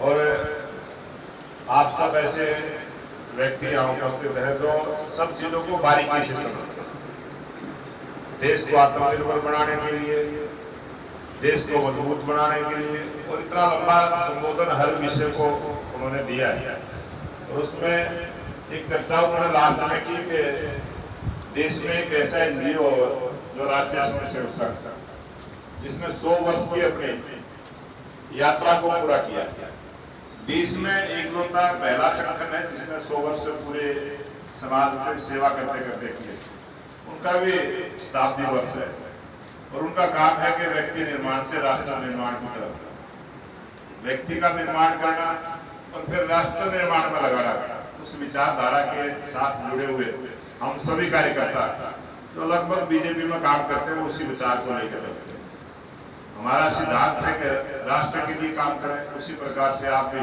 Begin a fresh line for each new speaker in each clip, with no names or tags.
और आप सब ऐसे व्यक्ति यहाँ उपस्थित हैं जो सब चीजों को बारीकी से समझते हैं। देश को आत्मनिर्भर बनाने के लिए, देश को मजबूत बनाने के लिए, और इतना लंबा संबोधन हर विषय को उन्होंने दिया है। और उसमें एक चर्चा उन्होंने लास्ट में की कि देश में एक ऐसा एनजीओ जो राष्ट्रीय स्वयंसेवक संघ, जिसने 100 वर्ष की अपनी यात्रा को पूरा किया। देश में एकलौता पहला संगठन है जिसने 100 वर्ष से पूरे समाज की सेवा करते करते किए। उनका भी शताब्दी वर्ष है और उनका काम है कि व्यक्ति निर्माण से राष्ट्र निर्माण की तरफ, व्यक्ति का निर्माण करना और फिर राष्ट्र निर्माण में लगाना। उस विचारधारा के साथ जुड़े हुए हम सभी कार्यकर्ता जो लगभग बीजेपी में काम करते हैं उसी विचार को लेकर चलते हैं। हमारा सिद्धांत है कि राष्ट्र के लिए काम करें, उसी प्रकार से आप भी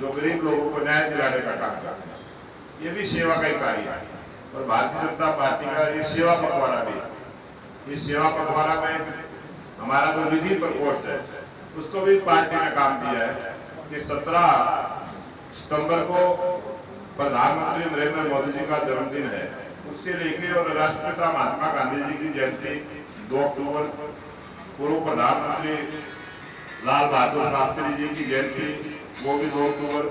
जो गरीब लोगों को न्याय दिलाने का काम करते हैं, ये भी सेवा का ही कार्य है। और भारतीय जनता पार्टी का ये सेवा पखवाड़ा भी है। इस सेवा पखवाड़ा में हमारा जो विधि प्रकोष्ठ है उसको भी पार्टी ने काम दिया है कि 17 सितंबर को प्रधानमंत्री नरेंद्र मोदी जी का जन्मदिन है, उससे लेके और राष्ट्रपिता महात्मा गांधी जी की जयंती 2 अक्टूबर, पूर्व प्रधानमंत्री लाल बहादुर शास्त्री जी की जयंती वो भी 2 अक्टूबर,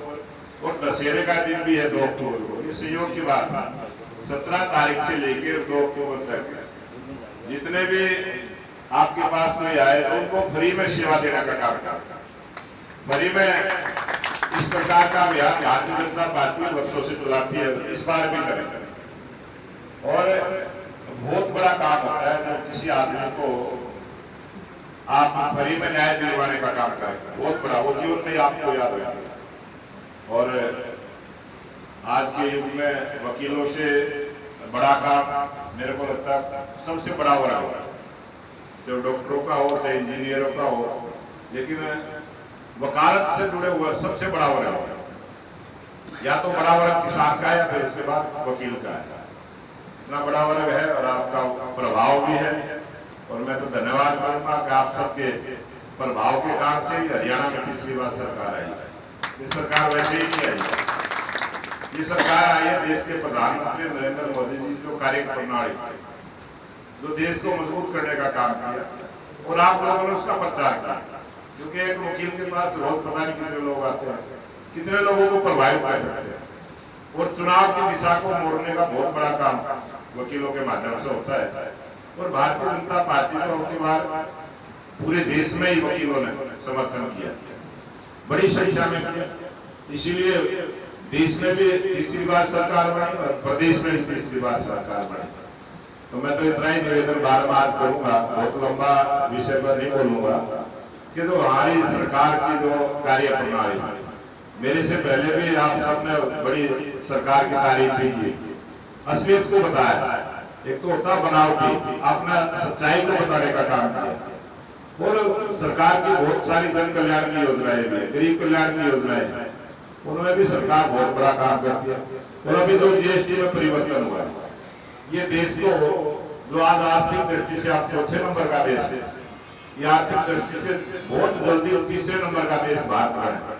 और दशहरे का दिन भी है 2 अक्टूबर को। ये संयोग की बात है। 17 तारीख से लेकर 2 अक्टूबर तक जितने भी आपके पास कोई आए उनको फ्री में सेवा देने का काम करता। फ्री में इस प्रकार का अभियान भारतीय जनता पार्टी वर्षों से चलाती है, इस बार भी करेंगे। और बहुत बड़ा काम होता है जब किसी आदमी को आप फ्री में न्याय दिलवाने का काम करें, बहुत बड़ा, वो जीवन में आपको याद रखेगा। और आज के युग में वकीलों से बड़ा काम मेरे को लगता है सबसे बड़ा वर्ग है, चाहे डॉक्टरों का हो चाहे इंजीनियरों का हो, लेकिन वकालत से जुड़े हुए सबसे बड़ा वर्ग है। या तो बड़ा वर्ग किसान का है या फिर उसके बाद वकील का है। इतना बड़ा वर्ग है और आपका प्रभाव भी है। और मैं तो धन्यवाद करूंगा कि आप सबके प्रभाव के कारण से हरियाणा में तीसरी बार सरकार आई। ये सरकार वैसे ही नहीं आई, ये सरकार आई है देश के प्रधानमंत्री नरेंद्र मोदी जी जो कार्य प्रणाली, जो देश को मजबूत करने का काम किया, और आप लोगों ने उसका प्रचार किया। क्योंकि एक वकील के पास रोज पता नहीं कितने लोग आते हैं, कितने लोगों को प्रभावित कर सकते हैं, और चुनाव की दिशा को मोड़ने का बहुत बड़ा काम वकीलों के माध्यम से होता है। और भारतीय जनता पार्टी को अब की बार पूरे देश में ही वकीलों ने समर्थन किया, बड़ी संख्या में किया। इसीलिए देश में भी तीसरी बार सरकार बनी और प्रदेश में भी तीसरी बार सरकार बनी। तो मैं तो इतना ही निवेदन बार बार करूंगा, बहुत लंबा विषय पर नहीं बोलूंगा, कि जो हमारी सरकार की जो कार्य प्रणाली, मेरे से पहले भी आप सबने बड़ी सरकार की तारीफ भी की, असलियत को बताया। एक तो होता बनावटी, आपने सच्चाई को बताने का काम किया। और सरकार की बहुत सारी जन कल्याण की योजनाएं भी है, गरीब कल्याण की योजनाएं हैं, उनमें भी सरकार बहुत बड़ा काम करती है। और अभी जो जीएसटी में परिवर्तन हुआ है, ये देश को जो आज आर्थिक दृष्टि से आप 4थे नंबर का देश है, ये आर्थिक दृष्टि से बहुत जल्दी 3रे नंबर का देश भारत बना है।